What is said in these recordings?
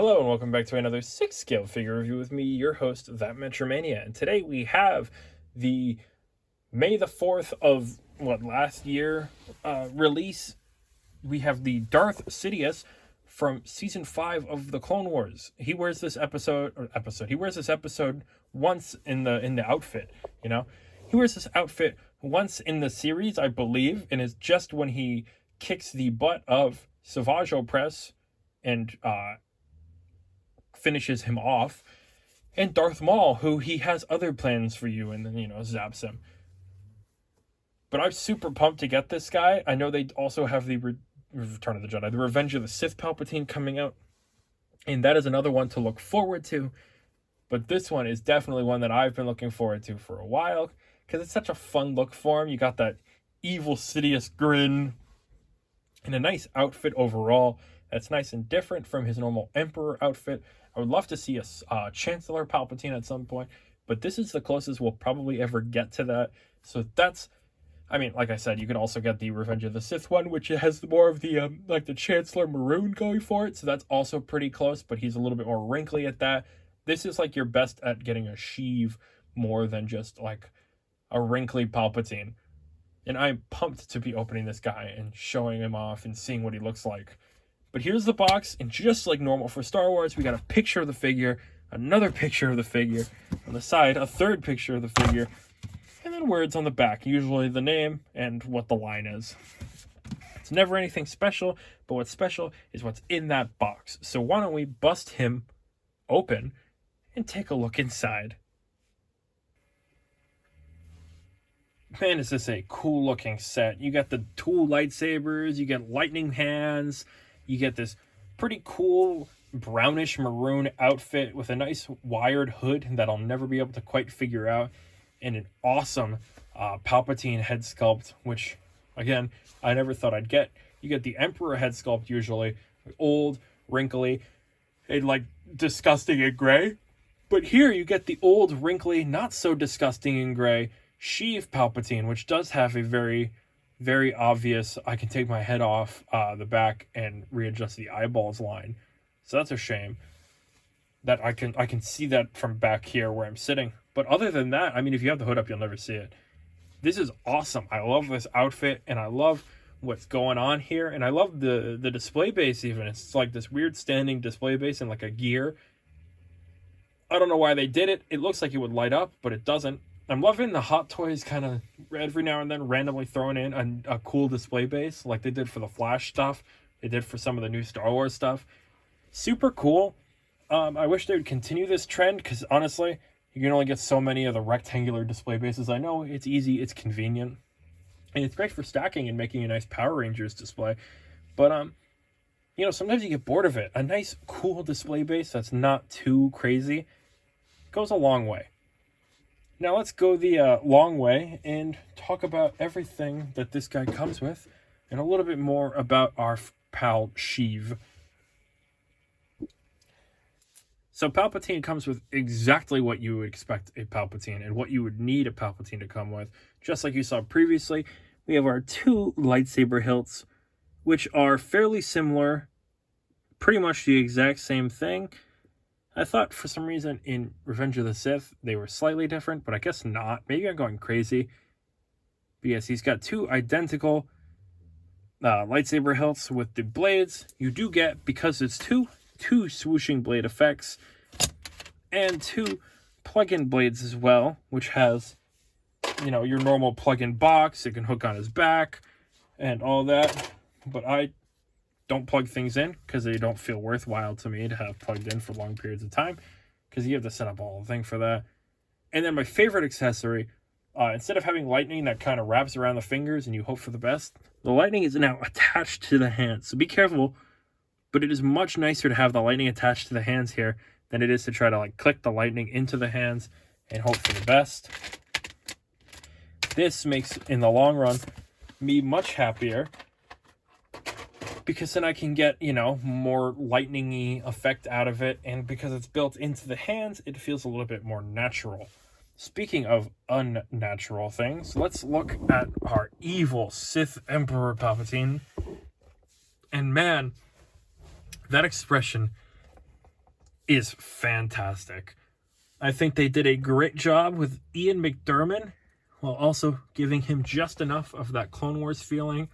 Hello and welcome back to another 6 scale figure review with me, your host, Mania. And today we have the May the 4th of last year release. We have the Darth Sidious from season 5 of the Clone Wars. He wears this episode. He wears this episode once in the outfit. He wears this outfit once in the series, I believe, and it's just when he kicks the butt of Savage Opress and finishes him off, and Darth Maul, who he has other plans for you, and then zaps him. But I'm super pumped to get this guy. I know they also have the Return of the Jedi, the Revenge of the Sith Palpatine coming out, and that is another one to look forward to. But this one is definitely one that I've been looking forward to for a while, because it's such a fun look for him. You got that evil Sidious grin, and a nice outfit overall that's nice and different from his normal Emperor outfit. I would love to see a Chancellor Palpatine at some point, but this is the closest we'll probably ever get to that. So that's, like I said, you can also get the Revenge of the Sith one, which has more of the the Chancellor Maroon going for it. So that's also pretty close, but he's a little bit more wrinkly at that. This is like your best at getting a sheev more than just like a wrinkly Palpatine. And I'm pumped to be opening this guy and showing him off and seeing what he looks like. But here's the box, and just like normal for Star Wars, we got a picture of the figure, another picture of the figure, on the side, a third picture of the figure, and then words on the back, usually the name and what the line is. It's never anything special, but what's special is what's in that box. So why don't we bust him open and take a look inside. Man, is this a cool looking set. You got the dual lightsabers, you get lightning hands, you get this pretty cool brownish maroon outfit with a nice wired hood that I'll never be able to quite figure out, and an awesome Palpatine head sculpt, which, again, I never thought I'd get. You get the Emperor head sculpt usually, old, wrinkly, and disgusting and gray. But here you get the old, wrinkly, not so disgusting and gray Sheev Palpatine, which does have a very, very obvious, I can take my head off the back and readjust the eyeballs line. So that's a shame that I can see that from back here where I'm sitting. But other than that, if you have the hood up, you'll never see it. This is awesome. I love this outfit, and I love what's going on here. And I love the display base even. It's like this weird standing display base and like a gear. I don't know why they did it. It looks like it would light up, but it doesn't. I'm loving the Hot Toys kind of every now and then randomly throwing in a cool display base like they did for the Flash stuff. They did for some of the new Star Wars stuff. Super cool. I wish they would continue this trend because honestly, you can only get so many of the rectangular display bases. I know it's easy, it's convenient, and it's great for stacking and making a nice Power Rangers display. But sometimes you get bored of it. A nice, cool display base that's not too crazy goes a long way. Now let's go the long way and talk about everything that this guy comes with and a little bit more about our pal Sheev. So Palpatine comes with exactly what you would expect a Palpatine and what you would need a Palpatine to come with. Just like you saw previously, we have our two lightsaber hilts, which are fairly similar, pretty much the exact same thing. I thought for some reason in Revenge of the Sith they were slightly different, but I guess not. Maybe I'm going crazy. But yes, he's got two identical lightsaber hilts with the blades. You do get, because it's two swooshing blade effects and two plug-in blades as well, which has, your normal plug-in box. It can hook on his back and all that. But I don't plug things in because they don't feel worthwhile to me to have plugged in for long periods of time because you have to set up a whole thing for that. And then my favorite accessory, instead of having lightning that kind of wraps around the fingers and you hope for the best, the lightning is now attached to the hands. So be careful, but it is much nicer to have the lightning attached to the hands here than it is to try to click the lightning into the hands and hope for the best. This makes, in the long run, me much happier because then I can get, more lightning-y effect out of it, and because it's built into the hands, it feels a little bit more natural. Speaking of unnatural things, let's look at our evil Sith Emperor Palpatine. And man, that expression is fantastic. I think they did a great job with Ian McDiarmid, while also giving him just enough of that Clone Wars feeling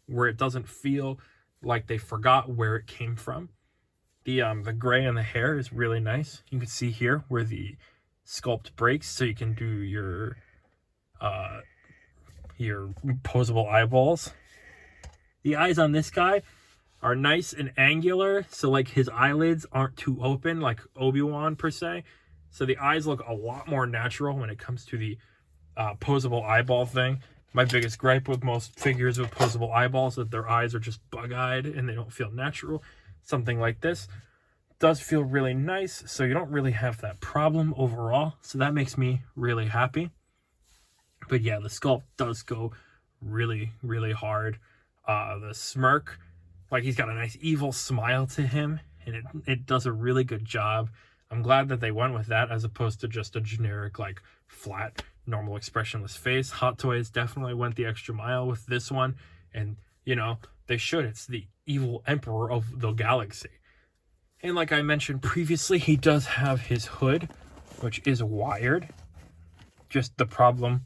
where it doesn't feel like they forgot where it came from. The gray and the hair is really nice. You can see here where the sculpt breaks, so you can do your posable eyeballs. The eyes on this guy are nice and angular, so like his eyelids aren't too open like Obi-Wan per se. So the eyes look a lot more natural when it comes to the posable eyeball thing. My biggest gripe with most figures with posable eyeballs is that their eyes are just bug-eyed and they don't feel natural. Something like this does feel really nice, so you don't really have that problem overall. So that makes me really happy. But yeah, the sculpt does go really, really hard. The smirk, like he's got a nice evil smile to him, and it does a really good job. I'm glad that they went with that as opposed to just a generic, like, flat, normal expressionless face. Hot Toys definitely went the extra mile with this one, and, you know, they should. It's the evil emperor of the galaxy. And like I mentioned previously, he does have his hood, which is wired. Just the problem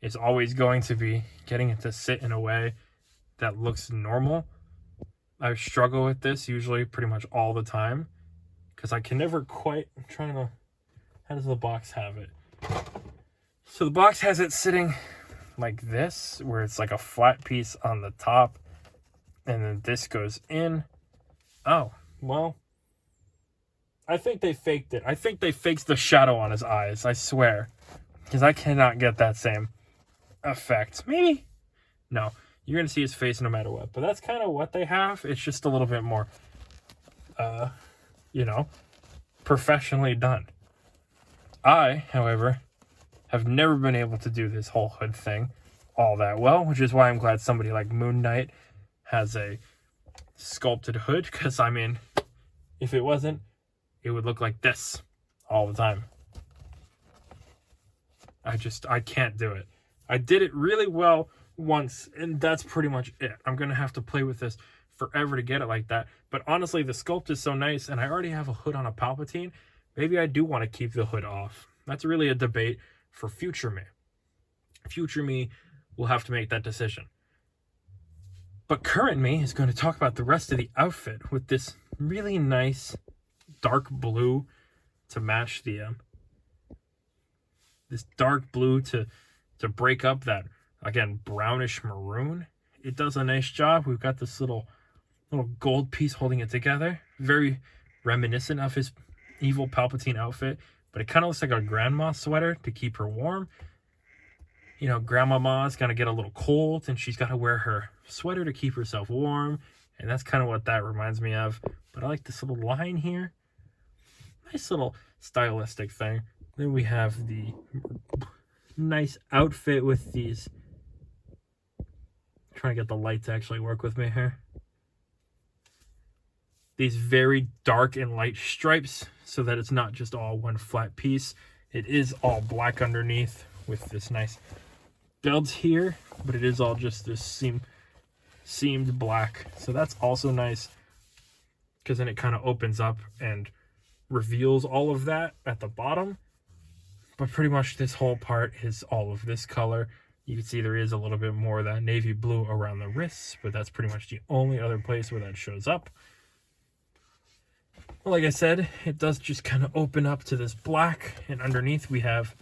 is always going to be getting it to sit in a way that looks normal. I struggle with this usually pretty much all the time, because I can never quite, I'm trying to, how does the box have it? So the box has it sitting like this, where it's like a flat piece on the top, and then this goes in. Oh, well, I think they faked it. I think they faked the shadow on his eyes, I swear, because I cannot get that same effect. Maybe? No, you're going to see his face no matter what, but that's kind of what they have. It's just a little bit more, you know, professionally done. I, however, have never been able to do this whole hood thing all that well, which is why I'm glad somebody like Moon Knight has a sculpted hood, because, I mean, if it wasn't, it would look like this all the time. I can't do it. I did it really well once, and that's pretty much it. I'm going to have to play with this forever to get it like that. But honestly, the sculpt is so nice, and I already have a hood on a Palpatine. Maybe I do want to keep the hood off. That's really a debate for future me. Future me will have to make that decision. But current me is going to talk about the rest of the outfit with this really nice dark blue to match the this dark blue to break up that, again, brownish maroon. It does a nice job. We've got this little gold piece holding it together, very reminiscent of his evil Palpatine outfit, but it kind of looks like a grandma sweater to keep her warm. You know, grandmama's gonna get a little cold and she's got to wear her sweater to keep herself warm, and that's kind of what that reminds me of. But I like this little line here. Nice little stylistic thing. Then we have the nice outfit with these, I'm trying to get the light to actually work with me here. These very dark and light stripes, so that it's not just all one flat piece. It is all black underneath with this nice belt here, but it is all just this seamed black. So that's also nice, because then it kind of opens up and reveals all of that at the bottom. But pretty much this whole part is all of this color. You can see there is a little bit more of that navy blue around the wrists, but that's pretty much the only other place where that shows up. Well, like I said, it does just kind of open up to this black, and underneath we have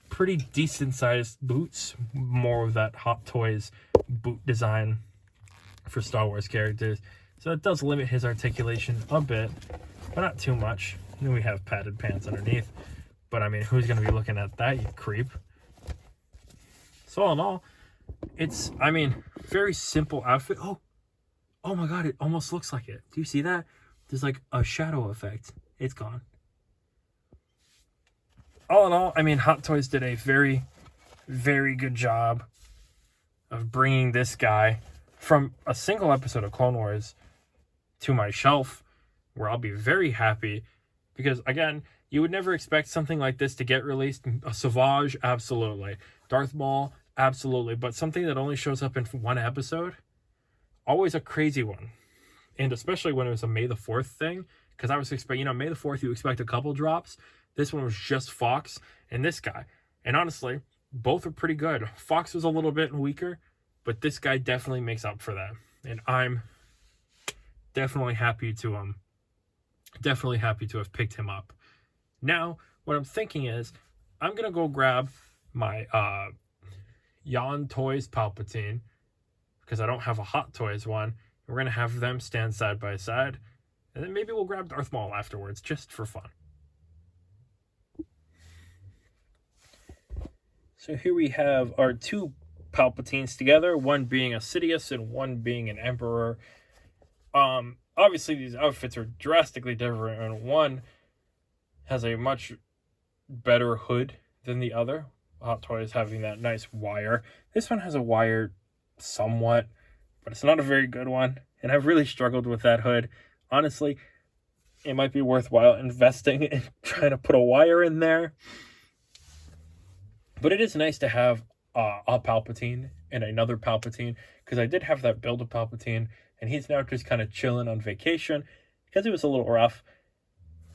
pretty decent sized boots, more of that Hot Toys boot design for Star Wars characters. So it does limit his articulation a bit, but not too much. And then we have padded pants underneath. But I mean, who's going to be looking at that, you creep? So all in all, it's, I mean, very simple outfit. Oh my god, it almost looks like it. Do you see that? There's like a shadow effect. It's gone. All in all, I mean, Hot Toys did a very, very good job of bringing this guy from a single episode of Clone Wars to my shelf, where I'll be very happy, because, again, you would never expect something like this to get released. A Savage, absolutely. Darth Maul, absolutely. But something that only shows up in one episode, always a crazy one. And especially when it was a May the 4th thing, because I was expecting, May the 4th, you expect a couple drops. This one was just Fox and this guy. And honestly, both are pretty good. Fox was a little bit weaker, but this guy definitely makes up for that. And I'm definitely happy to have picked him up. Now, what I'm thinking is, I'm going to go grab my Yon Toys Palpatine, because I don't have a Hot Toys one. We're going to have them stand side by side. And then maybe we'll grab Darth Maul afterwards, just for fun. So here we have our two Palpatines together, one being a Sidious and one being an Emperor. Obviously, these outfits are drastically different, and one has a much better hood than the other. Hot Toys having that nice wire. This one has a wire somewhat, but it's not a very good one, and I've really struggled with that hood. Honestly, it might be worthwhile investing in trying to put a wire in there. But it is nice to have a Palpatine and another Palpatine, because I did have that build of Palpatine, and he's now just kind of chilling on vacation because it was a little rough.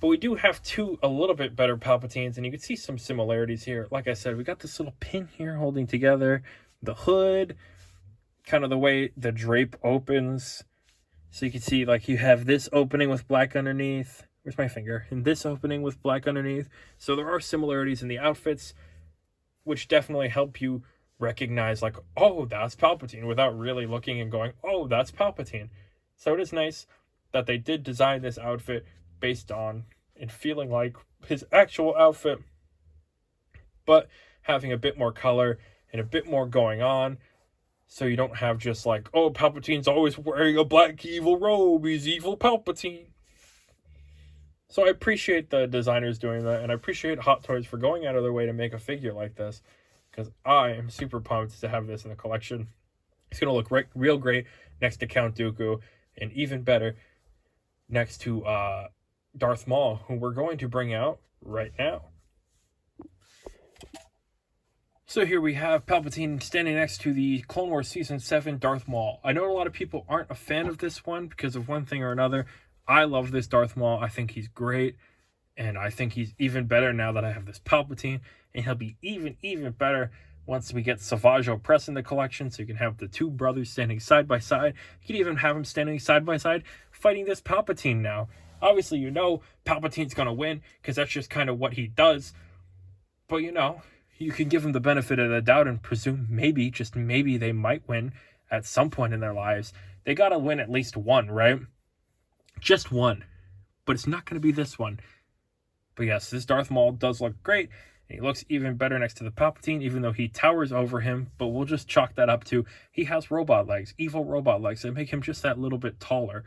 But we do have two a little bit better Palpatines, and you can see some similarities here. Like I said, we got this little pin here holding together the hood, kind of the way the drape opens. So you can see, like, you have this opening with black underneath. Where's my finger? And this opening with black underneath. So there are similarities in the outfits, which definitely help you recognize, like, oh, that's Palpatine, without really looking and going, oh, that's Palpatine. So it is nice that they did design this outfit based on and feeling like his actual outfit, but having a bit more color and a bit more going on, so you don't have just like, oh, Palpatine's always wearing a black evil robe, he's evil Palpatine. So I appreciate the designers doing that, and I appreciate Hot Toys for going out of their way to make a figure like this, because I am super pumped to have this in the collection. It's going to look real great next to Count Dooku, and even better next to Darth Maul, who we're going to bring out right now. So here we have Palpatine standing next to the Clone Wars Season 7 Darth Maul. I know a lot of people aren't a fan of this one because of one thing or another. I love this Darth Maul. I think he's great, and I think he's even better now that I have this Palpatine, and he'll be even better once we get Savage Opress in the collection, so you can have the two brothers standing side by side. You can even have them standing side by side fighting this Palpatine now. Obviously, Palpatine's going to win, because that's just kind of what he does. But, you can give them the benefit of the doubt and presume maybe, just maybe, they might win at some point in their lives. They got to win at least one, right? Just one. But it's not going to be this one. But yes, this Darth Maul does look great. And he looks even better next to the Palpatine, even though he towers over him. But we'll just chalk that up to he has robot legs, evil robot legs, that make him just that little bit taller.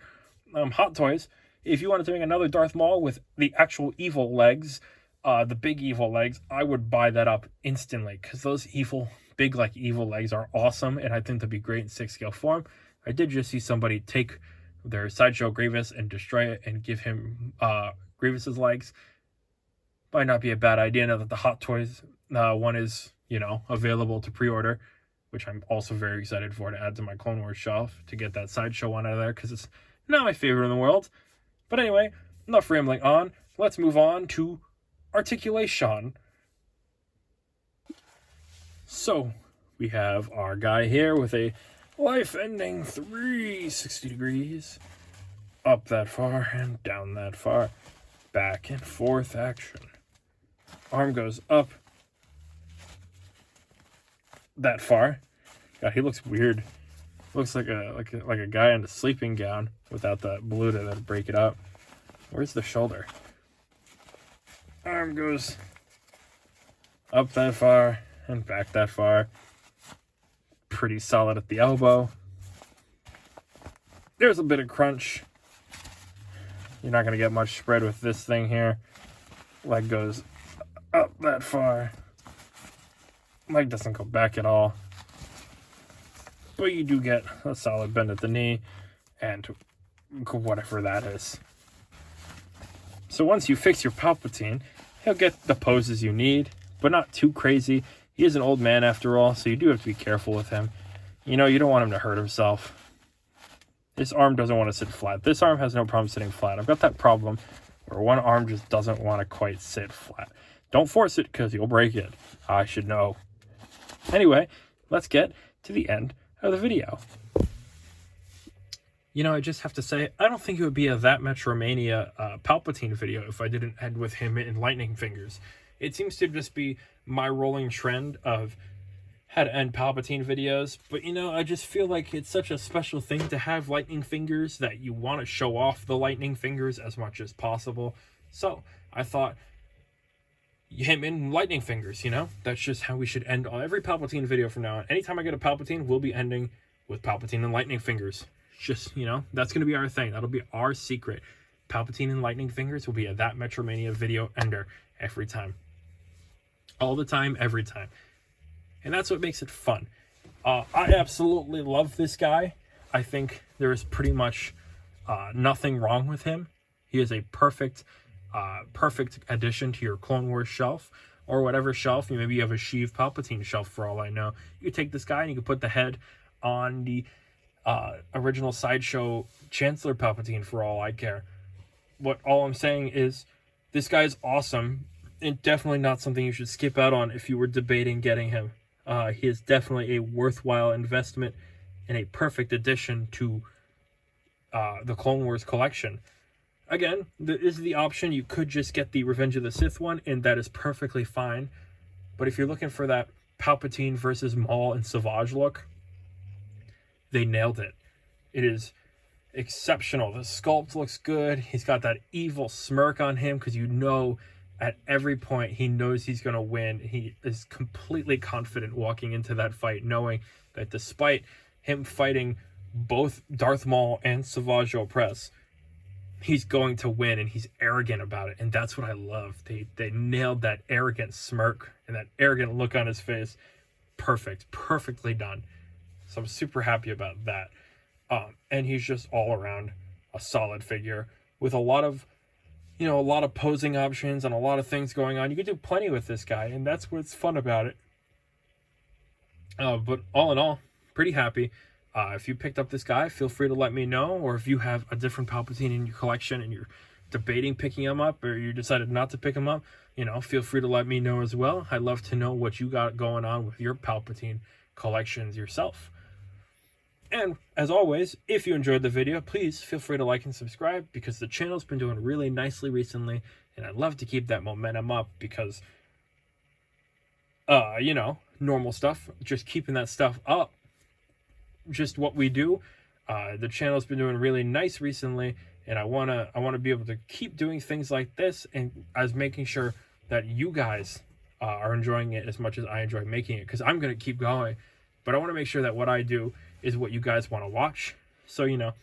Hot Toys, if you wanted to make another Darth Maul with the actual evil legs, the big evil legs, I would buy that up instantly, because those big evil legs are awesome, and I think they'd be great in 6-scale form. I did just see somebody take their Sideshow Grievous and destroy it and give him Grievous's legs. Might not be a bad idea now that the Hot Toys one is, available to pre-order, which I'm also very excited for, to add to my Clone Wars shelf, to get that Sideshow one out of there, because it's not my favorite in the world. But anyway, enough rambling on. Let's move on to Articulation. So, we have our guy here with a life-ending 360 degrees. Up that far and down that far. Back and forth action. Arm goes up that far. God, he looks weird. Looks like a guy in a sleeping gown without the blue to break it up. Where's the shoulder? Arm goes up that far and back that far. Pretty solid at the elbow. There's a bit of crunch. You're not going to get much spread with this thing here. Leg goes up that far. Leg doesn't go back at all. But you do get a solid bend at the knee and whatever that is. So once you fix your Palpatine, he'll get the poses you need, but not too crazy. He is an old man after all, so you do have to be careful with him. You don't want him to hurt himself. This arm doesn't want to sit flat. This arm has no problem sitting flat. I've got that problem where one arm just doesn't want to quite sit flat. Don't force it because you'll break it. I should know. Anyway, let's get to the end of the video. You know, I just have to say, I don't think it would be a That Metromania Palpatine video if I didn't end with him in lightning fingers. It seems to just be my rolling trend of how to end Palpatine videos, but you know, I just feel like it's such a special thing to have lightning fingers that you want to show off the lightning fingers as much as possible. So I thought him in lightning fingers, you know, that's just how we should end every Palpatine video from now on. Anytime I get a Palpatine, we'll be ending with Palpatine and lightning fingers. Just, you know, that's going to be our thing. That'll be our secret. Palpatine and lightning fingers will be a That Metromania video ender every time. All the time, every time. And that's what makes it fun. I absolutely love this guy. I think there is pretty much nothing wrong with him. He is a perfect addition to your Clone Wars shelf, or whatever shelf. Maybe you have a Sheev Palpatine shelf for all I know. You take this guy and you can put the head on the original Sideshow Chancellor Palpatine for all I care. All I'm saying is this guy's awesome, and definitely not something you should skip out on if you were debating getting him. He is definitely a worthwhile investment and a perfect addition to the Clone Wars collection. Again, there is the option you could just get the Revenge of the Sith one, and that is perfectly fine. But if you're looking for that Palpatine versus Maul and Savage look, they nailed it. It is exceptional. The sculpt looks good. He's got that evil smirk on him because you know at every point he knows he's going to win. He is completely confident walking into that fight, knowing that despite him fighting both Darth Maul and Savage Opress, he's going to win, and he's arrogant about it. And that's what I love. They nailed that arrogant smirk and that arrogant look on his face. Perfectly done. So I'm super happy about that. And he's just all around a solid figure with a lot of posing options and a lot of things going on. You can do plenty with this guy, and that's what's fun about it. But all in all, pretty happy. If you picked up this guy, feel free to let me know. Or if you have a different Palpatine in your collection and you're debating picking him up, or you decided not to pick him up, you know, feel free to let me know as well. I'd love to know what you got going on with your Palpatine collections yourself. And as always, if you enjoyed the video, please feel free to like and subscribe, because the channel's been doing really nicely recently, and I'd love to keep that momentum up because, you know, normal stuff, just keeping that stuff up, just what we do. The channel's been doing really nice recently, and I wanna be able to keep doing things like this, and as making sure that you guys are enjoying it as much as I enjoy making it, because I'm gonna keep going, but I want to make sure that what I do is what you guys want to watch. So, you know,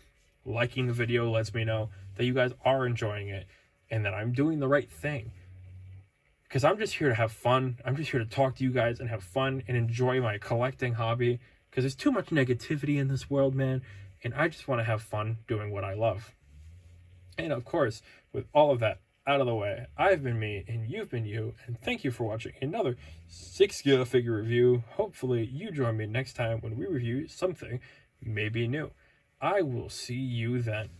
liking the video lets me know that you guys are enjoying it and that I'm doing the right thing, because I'm just here to have fun. I'm just here to talk to you guys and have fun and enjoy my collecting hobby, because there's too much negativity in this world, man, and I just want to have fun doing what I love. And of course, with all of that out of the way, I've been me and you've been you, and thank you for watching another 6-gear figure review. Hopefully you join me next time when we review something maybe new. I will see you then.